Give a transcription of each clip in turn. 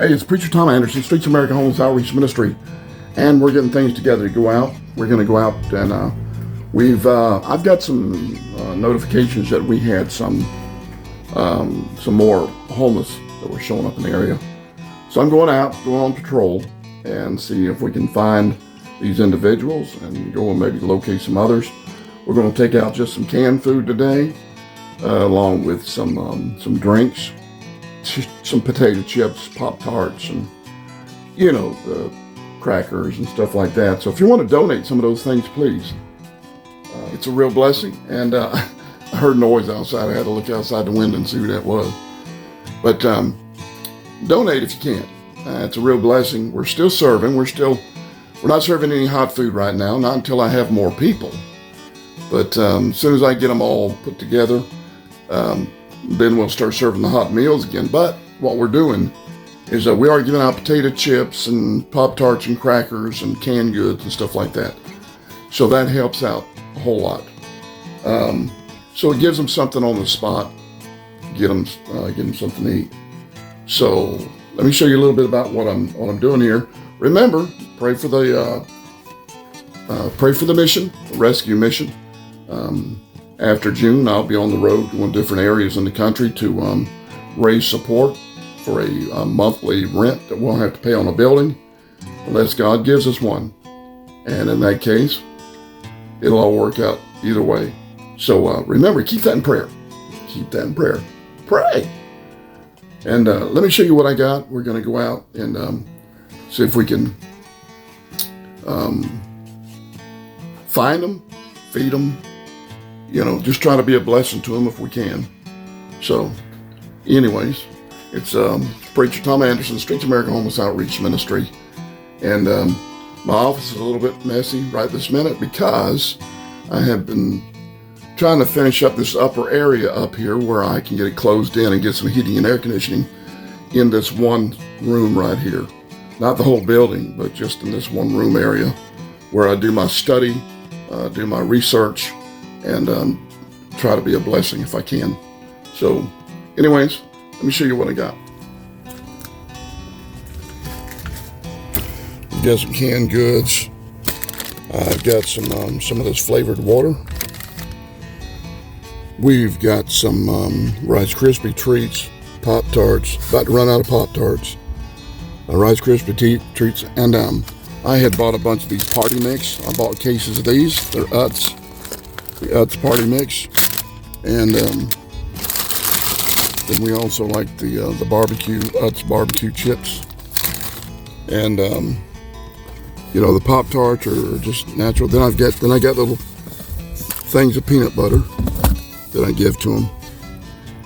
Hey, it's Preacher Tom Anderson, Streets American Homeless Outreach Ministry, and we're getting things together to go out. We're going to go out, and I've got some notifications that we had some more homeless that were showing up in the area. So I'm going out, going on patrol, and see if we can find these individuals and go and maybe locate some others. We're going to take out just some canned food today, along with some drinks, some potato chips, Pop-Tarts, and crackers and stuff like that. So if you want to donate some of those things, please. It's a real blessing. And I heard noise outside. I had to look outside the window and see who that was. But donate if you can. It's a real blessing. We're still serving. We're not serving any hot food right now, not until I have more people. But as soon as I get them all put together, then we'll start serving the hot meals again. But what we're doing is we are giving out potato chips and Pop-Tarts and crackers and canned goods and stuff like that. So that helps out a whole lot. So it gives them something on the spot, get them something to eat. So let me show you a little bit about what I'm doing here. Remember, pray for the mission, the rescue mission. After June, I'll be on the road going to different areas in the country to raise support for a monthly rent that we'll have to pay on a building, unless God gives us one. And in that case, it'll all work out either way. So remember, keep that in prayer. Keep that in prayer. Pray. And let me show you what I got. We're going to go out and see if we can find them, feed them, just try to be a blessing to them if we can. So, anyways, it's Preacher Tom Anderson, Streets American Homeless Outreach Ministry. And my office is a little bit messy right this minute because I have been trying to finish up this upper area up here where I can get it closed in and get some heating and air conditioning in this one room right here. Not the whole building, but just in this one room area where I do my study, do my research, and try to be a blessing if I can. So, anyways, let me show you what I got. I've got some canned goods. I've got some of this flavored water. We've got some Rice Krispie treats, Pop-Tarts. About to run out of Pop-Tarts. Rice Krispie treats, and I had bought a bunch of these party mix. I bought cases of these. They're Utz. The Utz party mix, and then we also like the barbecue Utz barbecue chips, and the Pop-Tarts are just natural. Then I got little things of peanut butter that I give to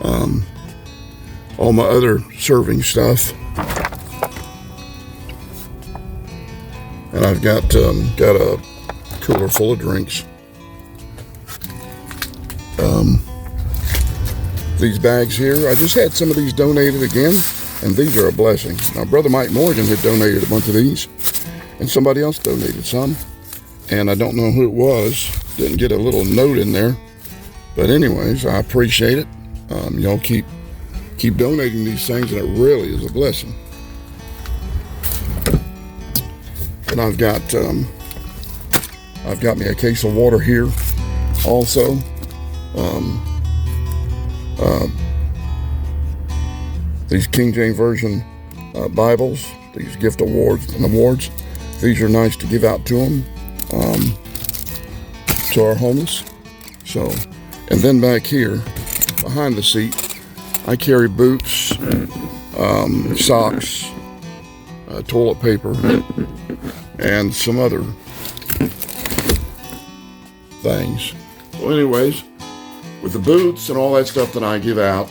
them. All my other serving stuff, and I've got a cooler full of drinks. These bags here, I just had some of these donated again, and these are a blessing. My brother Mike Morgan had donated a bunch of these, and somebody else donated some, and I don't know who it was. Didn't get a little note in there, but anyways, I appreciate it. Y'all keep donating these things, and it really is a blessing. And I've got me a case of water here also. These King James Version Bibles, these gift awards, these are nice to give out to them, to our homeless. So, and then back here, behind the seat, I carry boots, socks, toilet paper, and some other things. So anyways, with the boots and all that stuff that I give out,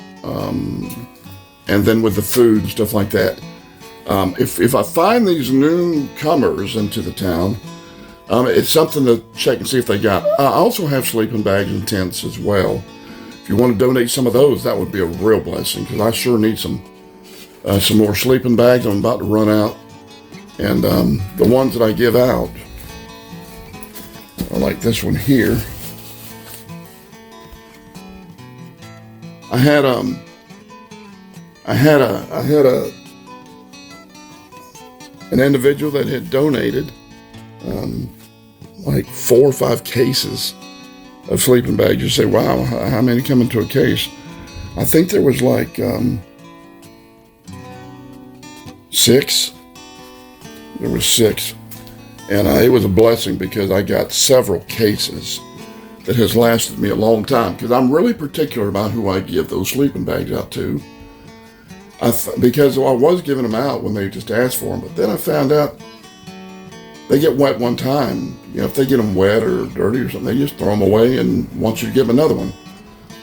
and then with the food and stuff like that, if I find these newcomers into the town, it's something to check and see if they got. I also have sleeping bags and tents as well. If you want to donate some of those, that would be a real blessing, because I sure need some more sleeping bags. I'm about to run out, and the ones that I give out are like this one here. I had a an individual that had donated like 4 or 5 cases of sleeping bags. You say, wow, how many come into a case? I think there was like 6. There was 6. And it was a blessing because I got several cases that has lasted me a long time, because I'm really particular about who I give those sleeping bags out to. Because I was giving them out when they just asked for them, but then I found out they get wet one time. You know, if they get them wet or dirty or something, they just throw them away and want you to give them another one.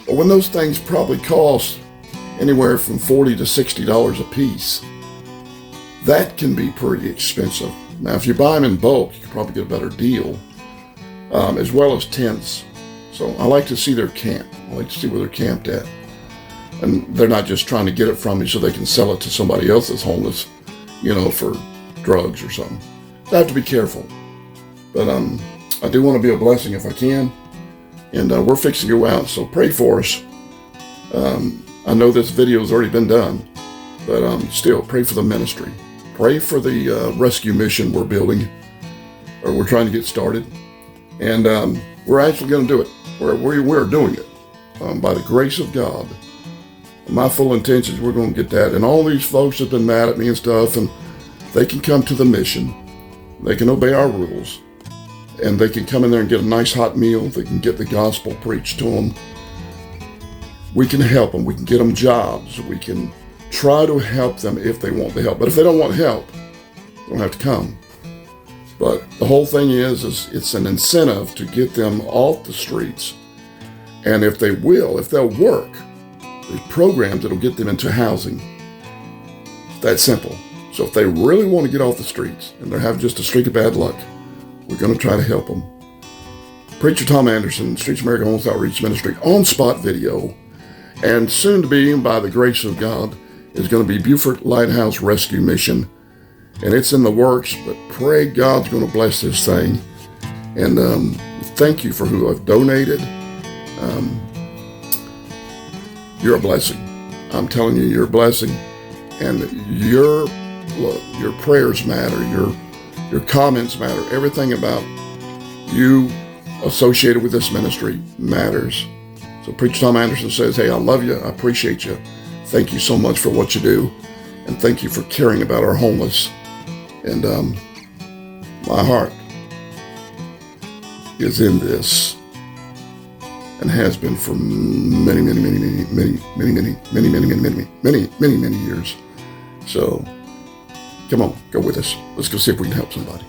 But when those things probably cost anywhere from $40 to $60 a piece, that can be pretty expensive. Now, if you buy them in bulk, you can probably get a better deal, as well as tents. So I like to see their camp. I like to see where they're camped at. And they're not just trying to get it from me so they can sell it to somebody else that's homeless, you know, for drugs or something. So I have to be careful. But I do want to be a blessing if I can. And we're fixing to go out, so pray for us. I know this video has already been done, but still, pray for the ministry. Pray for the rescue mission we're building, or we're trying to get started. And we're actually going to do it. We're doing it by the grace of God. My full intention is we're going to get that. And all these folks have been mad at me and stuff, and they can come to the mission. They can obey our rules. And they can come in there and get a nice hot meal. They can get the gospel preached to them. We can help them. We can get them jobs. We can try to help them if they want the help. But if they don't want help, they don't have to come. But the whole thing is it's an incentive to get them off the streets. And if they'll work, there's programs that'll get them into housing. It's that simple. So if they really want to get off the streets and they're having just a streak of bad luck, we're going to try to help them. Preacher Tom Anderson, Streets of America Homeless Outreach Ministry, on-spot video, and soon to be, by the grace of God, is going to be Beaufort Lighthouse Rescue Mission. And it's in the works, but pray God's going to bless this thing. And thank you for who have donated. You're a blessing. I'm telling you, you're a blessing. And your prayers matter. Your comments matter. Everything about you associated with this ministry matters. So Preacher Tom Anderson says, hey, I love you. I appreciate you. Thank you so much for what you do. And thank you for caring about our homeless. And my heart is in this and has been for many years. So come on, go with us. Let's go see if we can help somebody.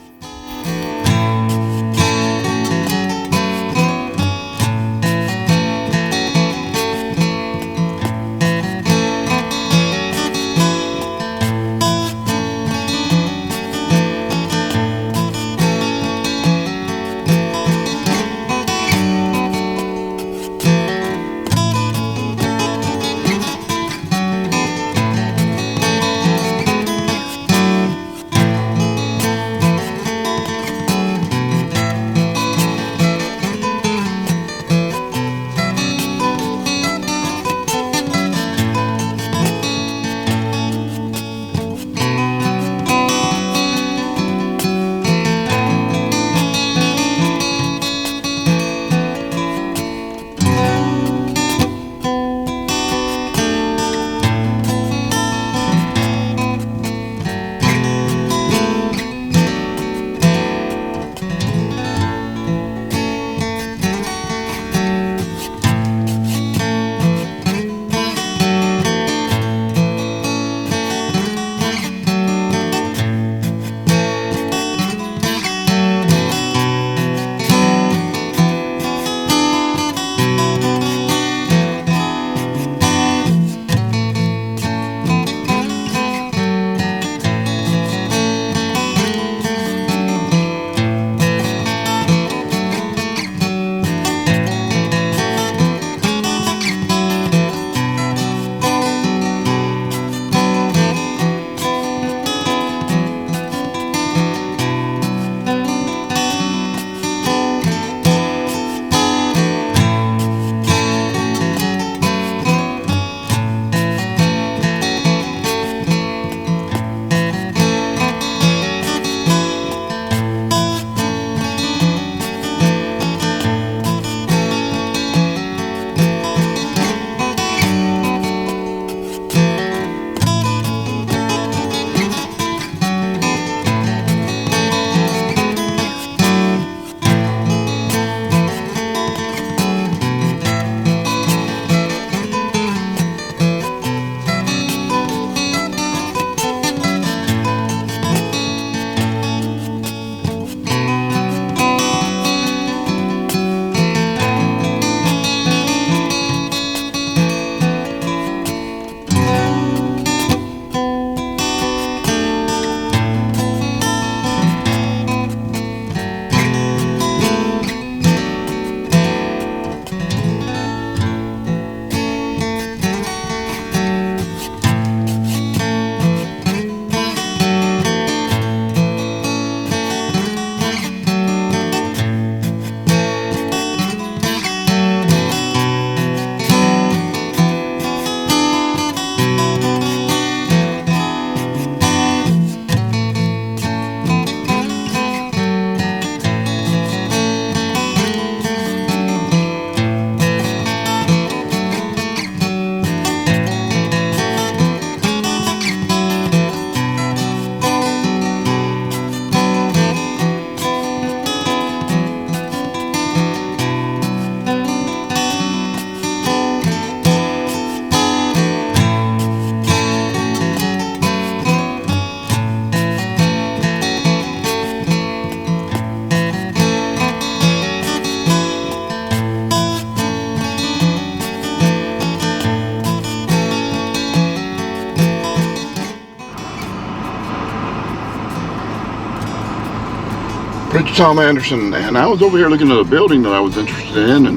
Preacher Tom Anderson, and I was over here looking at a building that I was interested in, and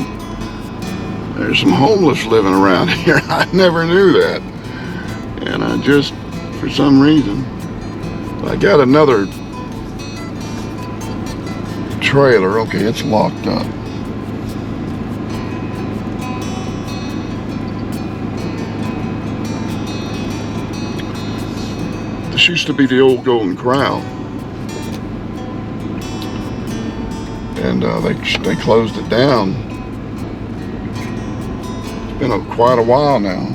there's some homeless living around here. I never knew that. And I just, for some reason, I got another trailer. Okay, it's locked up. This used to be the old Golden Corral. And they closed it down. It's been quite a while now.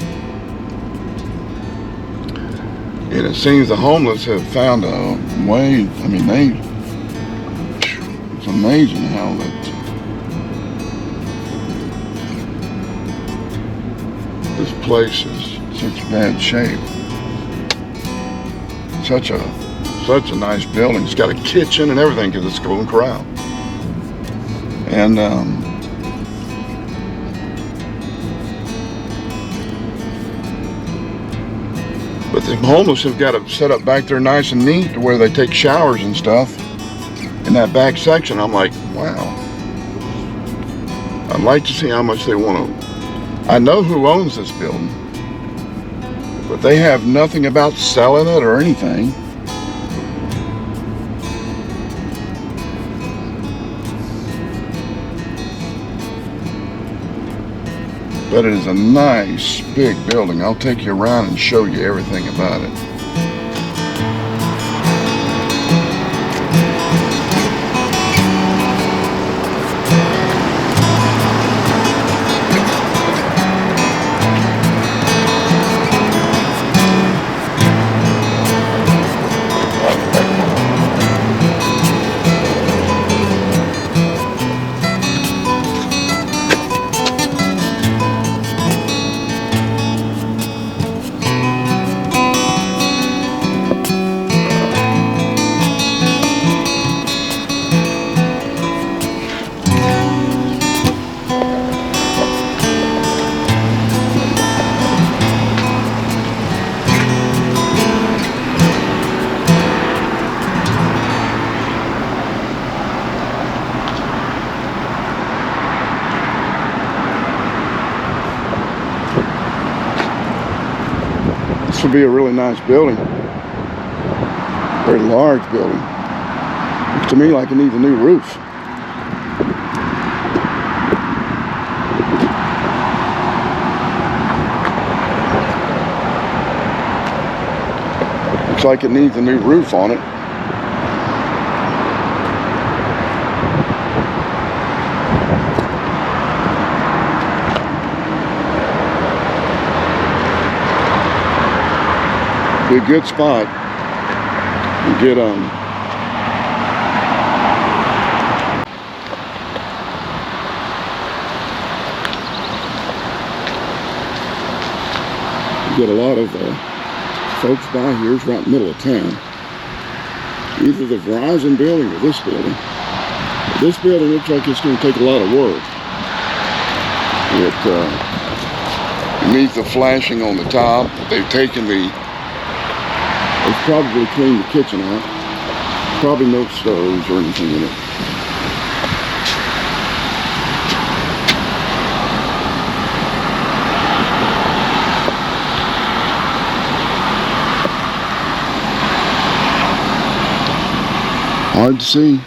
And it seems the homeless have found a way. I mean, it's amazing how this place is such bad shape. Such a nice building. It's got a kitchen and everything because it's Golden Corral. And but the homeless have got it set up back there nice and neat to where they take showers and stuff in that back section. I'm like, wow. I'd like to see how much they want to. I know who owns this building, but they have nothing about selling it or anything. But it is a nice big building. I'll take you around and show you everything about it. This would be a really nice building. Very large building. Looks to me like it needs a new roof. Looks like it needs a new roof on it. Be a good spot to get a lot of folks by here. It's right in the middle of town. Either the Verizon building or this building. This building looks like it's going to take a lot of work. It needs the flashing on the top. They've probably cleaned the kitchen out. Probably no stoves or anything in it. Hard to see.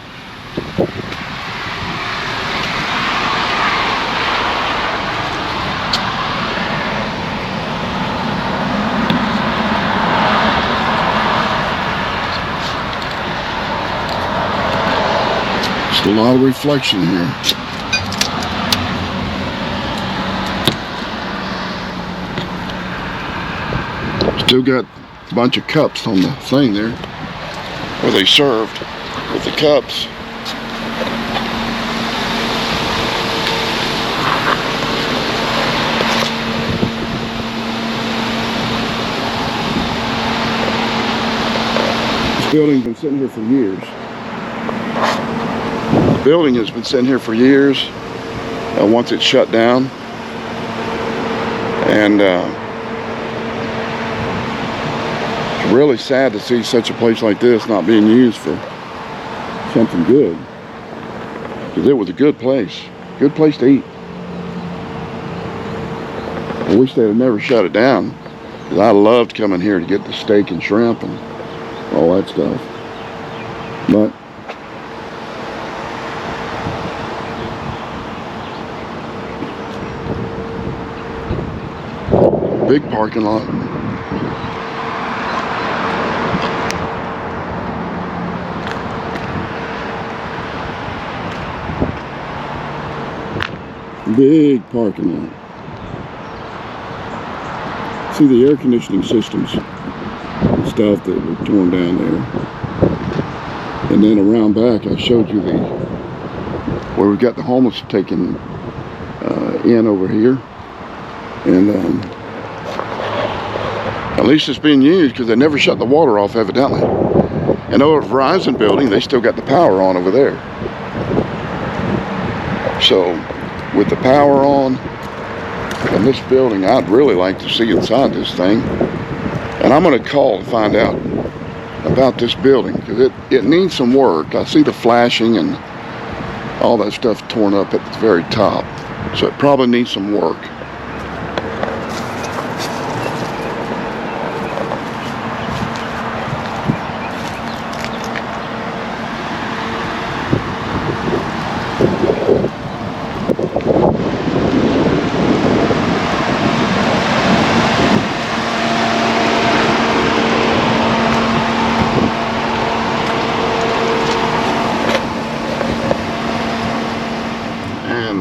Just a lot of reflection here. Still got a bunch of cups on the thing there where they served with the cups. This building's been sitting here for years. The building has been sitting here for years once it shut down. And it's really sad to see such a place like this not being used for something good. Because it was a good place. Good place to eat. I wish they'd have never shut it down. Because I loved coming here to get the steak and shrimp and all that stuff. But big parking lot. Big parking lot. See the air conditioning systems and stuff that were torn down there. And then around back, I showed you where we got the homeless taken in over here. And at least it's being used because they never shut the water off, evidently. And over at Verizon building, they still got the power on over there. So with the power on in this building, I'd really like to see inside this thing. And I'm going to call and find out about this building because it needs some work. I see the flashing and all that stuff torn up at the very top. So it probably needs some work.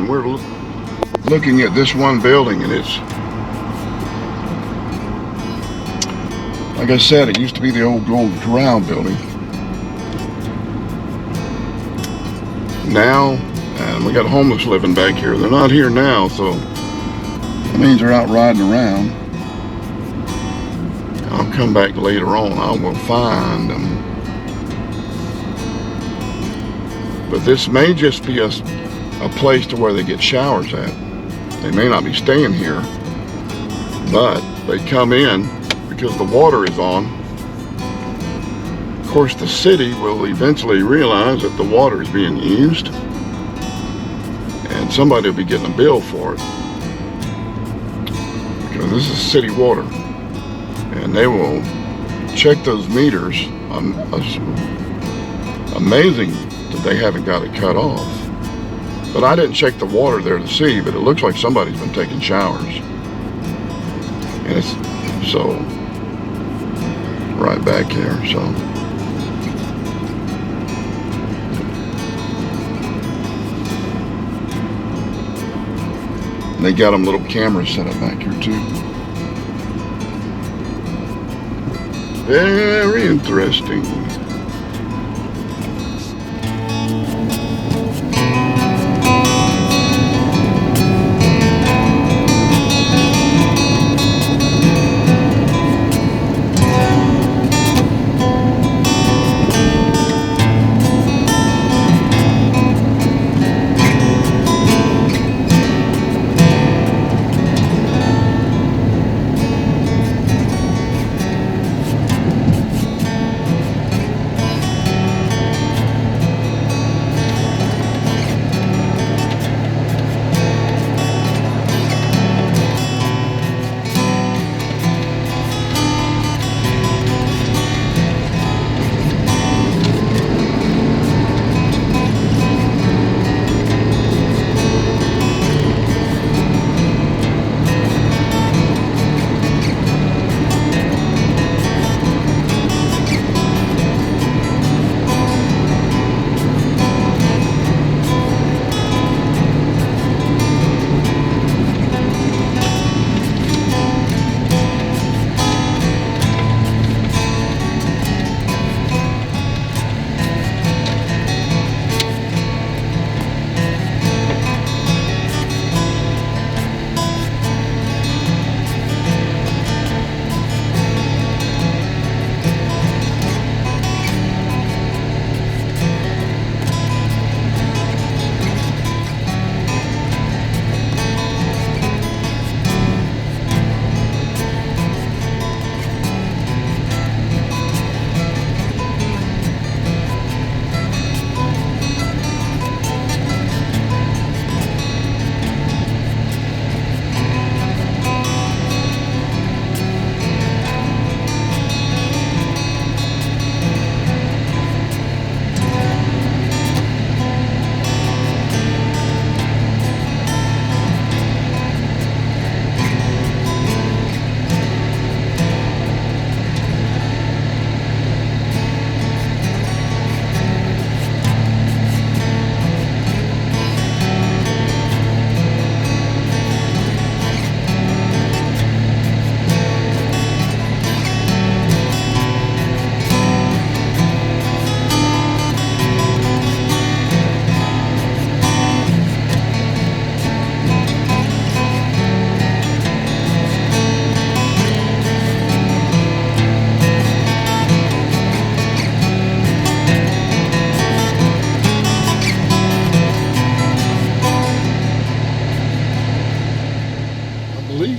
We're looking at this one building, and it's, like I said, it used to be the old Corral building. Now, and we got homeless living back here. They're not here now, so it means they're out riding around. I'll come back later on. I will find them. But this may just be a place to where they get showers at. They may not be staying here, but they come in because the water is on. Of course, the city will eventually realize that the water is being used, and somebody will be getting a bill for it because this is city water, and they will check those meters. Amazing that they haven't got it cut off. But I didn't check the water there to see, but it looks like somebody's been taking showers. And it's so right back here, so. They got them little cameras set up back here too. Very interesting.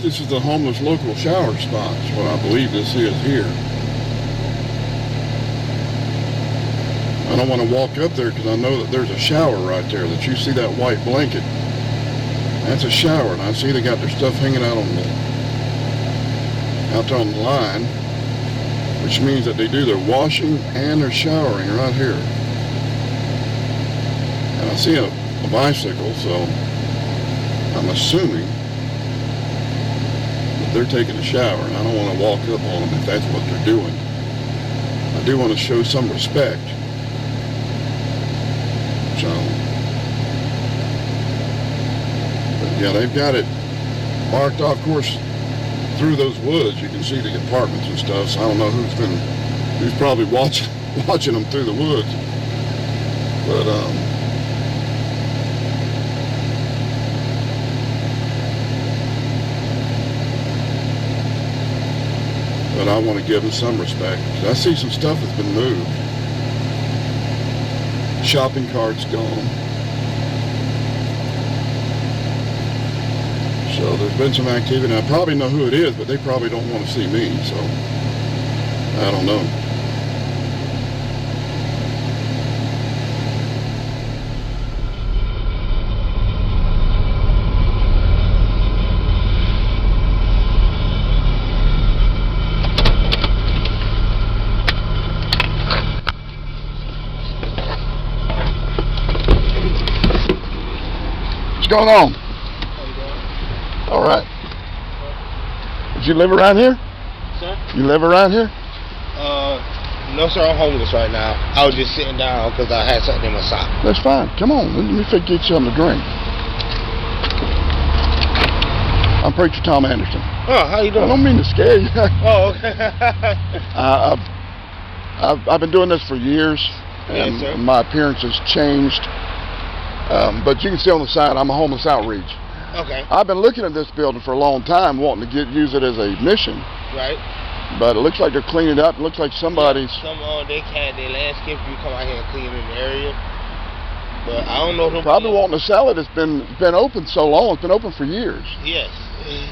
This is the homeless local shower spot, is what I believe this is here. I don't want to walk up there because I know that there's a shower right there, that you see that white blanket. That's a shower, and I see they got their stuff hanging out on the line, which means that they do their washing and their showering right here. And I see a bicycle, so I'm assuming that they're taking a shower, and I don't want to walk up on them if that's what they're doing. I do want to show some respect. So, but yeah, they've got it marked off. Of course, through those woods, you can see the apartments and stuff. So I don't know who's probably watching them through the woods. But I want to give them some respect. I see some stuff that's been moved. Shopping cart's gone. So there's been some activity. I probably know who it is, but they probably don't want to see me, so I don't know. What's going on? How you doing? All right. Did you live around here? Sir? You live around here? No, sir. I'm homeless right now. I was just sitting down because I had something in my sock. That's fine. Come on. Let me get you something to drink. I'm Preacher Tom Anderson. Oh, how you doing? I don't mean to scare you. Oh, okay. I've been doing this for years, and Yes, sir. my appearance has changed. But you can see on the side, I'm a homeless outreach. Okay. I've been looking at this building for a long time, wanting to use it as a mission. Right. But it looks like they're cleaning it up. It looks like somebody's. Some they landscape you come out here and clean in the area. But I don't know. Probably wanting to sell it. It's been open so long. It's been open for years. Yes.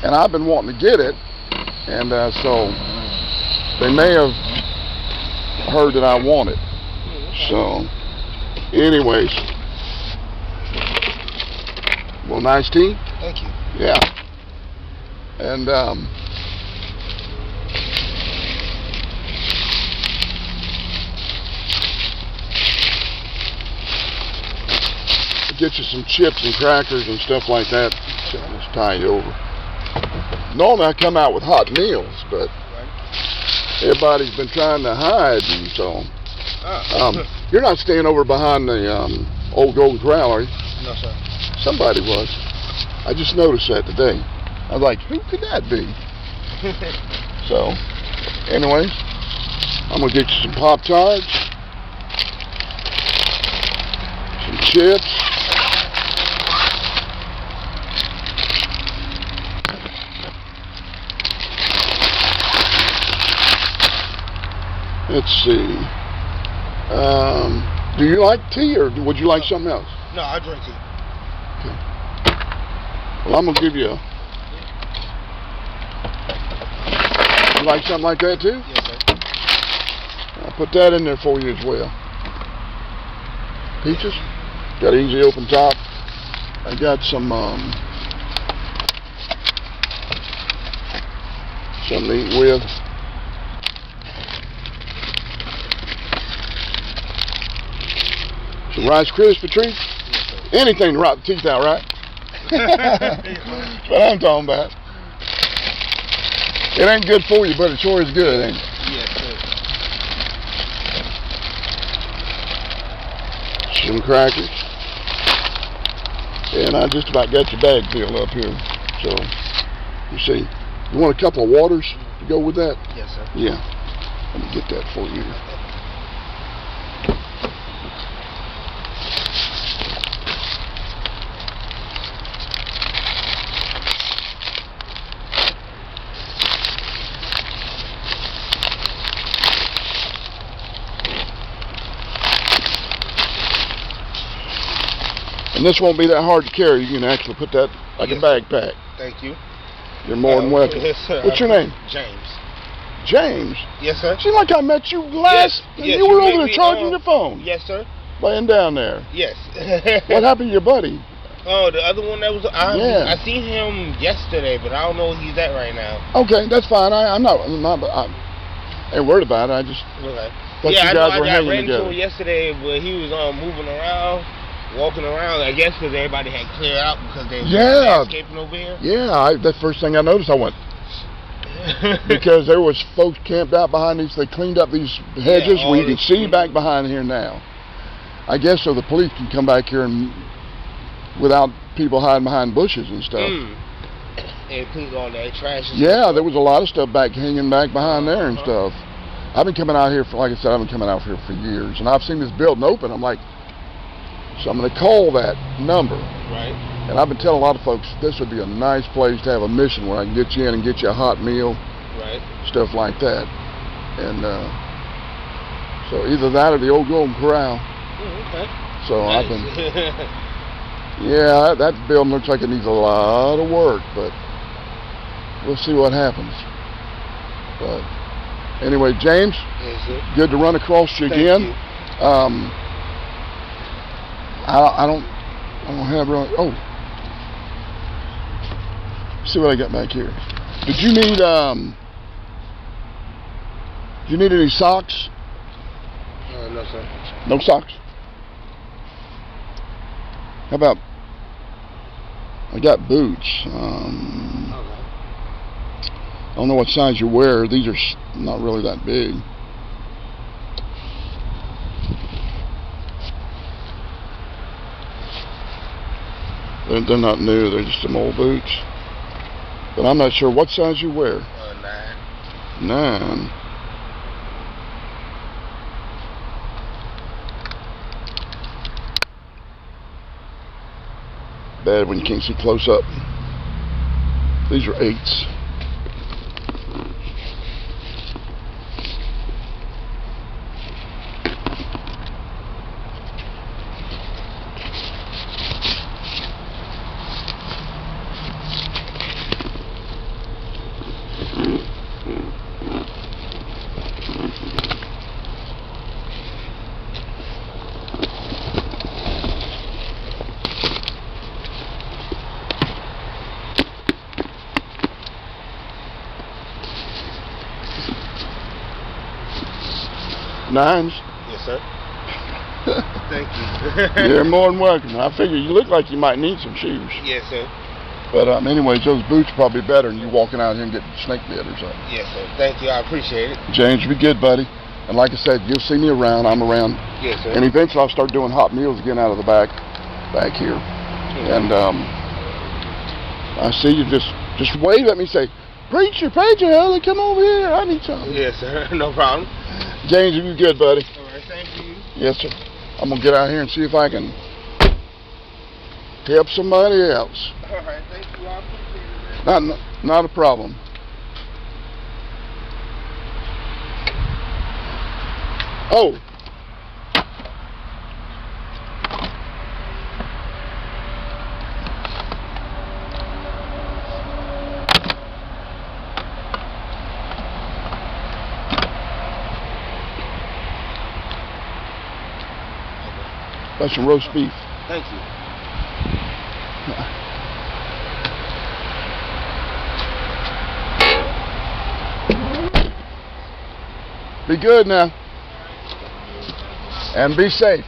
And I've been wanting to get it, and so they may have heard that I want it. So, anyways, well, nice tea. Thank you. Yeah. And get you some chips and crackers and stuff like that. So let's tie you over. Normally I come out with hot meals, but everybody's been trying to hide, and so you're not staying over behind the old Golden Corral, are you? No, sir. Somebody was. I just noticed that today. I was like, who could that be? So, anyways, I'm gonna get you some Pop-Tarts, some chips. Let's see. Do you like tea, or would you like something else? No, I drink tea. Okay. Well, I'm gonna give you a. You like something like that too? Yes, sir. I'll put that in there for you as well. Peaches? Got an easy open top. I got some something to eat with. Some Rice Krispie treats. Yes, sir. Anything to rot the teeth out, right? That's what I'm talking about. It ain't good for you, but it sure is good, ain't it? Yes, sir. Some crackers. And I just about got your bag filled up here. So, you see, you want a couple of waters to go with that? Yes, sir. Yeah. Let me get that for you. And this won't be that hard to carry. You can actually put that like a backpack. Thank you. You're more than welcome. Yes, sir. What's your name? James. James. Yes, sir. Seemed like I met you last. Yes, you were met over there me, charging your phone. Yes, sir. Laying down there. Yes. What happened to your buddy? Oh, the other one that was. Yeah. I seen him yesterday, but I don't know where he's at right now. Okay, that's fine. I'm not ain't worried about it. I just Okay. thought Yeah, you I guys know. were I hanging ran into together. him yesterday, but he was moving around, walking around. I guess because everybody had cleared out because they were landscaping over here. Yeah, that's the first thing I noticed. I went because there was folks camped out behind these. They cleaned up these hedges where you can see back behind here now. I guess so the police can come back here and without people hiding behind bushes and stuff. And cleaned all that trash. Yeah, there was a lot of stuff hanging back behind there and stuff. I've been coming out here for, like I said, I've been coming out here for years, and I've seen this building open. I'm like, so I'm going to call that number. Right. And I've been telling a lot of folks this would be a nice place to have a mission where I can get you in and get you a hot meal, right? Stuff like that. And so either that or the old Golden Corral. Okay. So nice. I've been. Yeah, that building looks like it needs a lot of work, but we'll see what happens. But anyway, James, yes, sir. Good to run across you again. You. I don't have really. Oh, see what I got back here. Did you need any socks? No, sir. No socks. How about? I got boots. Okay. I don't know what size you wear. These are not really that big. They're not new. They're just some old boots. But I'm not sure what size you wear. 9. 9. Bad when you can't see close up. These are 8s. Nines? Yes, sir. Thank you. You're more than welcome. I figure you look like you might need some shoes. Yes, sir. But anyways, those boots are probably better than you walking out here and getting snake bit or something. Yes, sir. Thank you. I appreciate it. James, be good, buddy. And like I said, you'll see me around. I'm around. Yes, sir. And eventually I'll start doing hot meals again out of the back here. And I see you. Just wave at me. Say, preacher, Helen, come over here. I need something. Yes, sir. No problem. James, you be good, buddy. All right. Thank you. Yes, sir. I'm gonna get out here and see if I can help somebody else. All right. Thank you. I appreciate it. Not a problem. Oh. That's some roast beef. Thank you. Be good now. And be safe.